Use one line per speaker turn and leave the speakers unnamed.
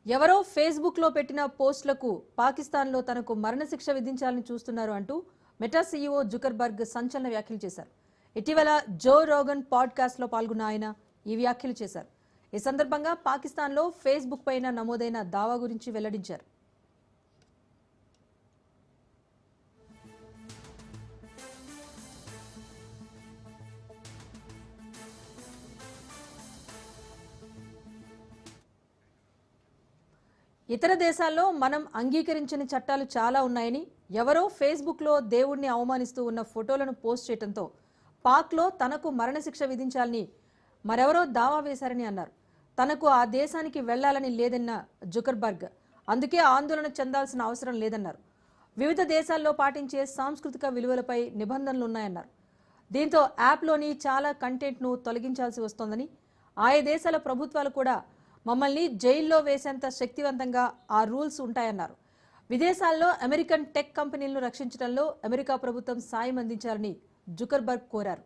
ఎవరో ఫేస్బుక్లో పెట్టిన పోస్టులకు పాకిస్తాన్లో తనకు మరణశిక్ష విధించాలని చూస్తున్నారు అంటూ మెటా సీఈఓ జుకర్బర్గ్ సంచలన వ్యాఖ్యలు చేశారు. ఇటీవల జో రోగన్ పాడ్కాస్ట్లో పాల్గొన్న ఆయన ఈ వ్యాఖ్యలు చేశారు. ఈ సందర్భంగా పాకిస్తాన్లో ఫేస్బుక్ పైన నమోదైన దావా గురించి వెల్లడించారు. ఇతర దేశాల్లో మనం అంగీకరించని చట్టాలు చాలా ఉన్నాయని, ఎవరో ఫేస్బుక్లో దేవుణ్ణి అవమానిస్తూ ఉన్న ఫోటోలను పోస్ట్ చేయడంతో పాక్లో తనకు మరణశిక్ష విధించాలని మరెవరో దావా వేశారని అన్నారు. తనకు ఆ దేశానికి వెళ్లాలని లేదన్న జుకర్బర్గ్ అందుకే ఆందోళన చెందాల్సిన అవసరం లేదన్నారు. వివిధ దేశాల్లో పాటించే సాంస్కృతిక విలువలపై నిబంధనలు ఉన్నాయన్నారు. దీంతో యాప్లోని చాలా కంటెంట్ను తొలగించాల్సి వస్తోందని, ఆయా దేశాల ప్రభుత్వాలు కూడా మమ్మల్ని జైల్లో వేసేంత శక్తివంతంగా ఆ రూల్స్ ఉంటాయన్నారు. విదేశాల్లో అమెరికన్ టెక్ కంపెనీలను రక్షించడంలో అమెరికా ప్రభుత్వం సాయం అందించాలని జుకర్బర్గ్ కోరారు.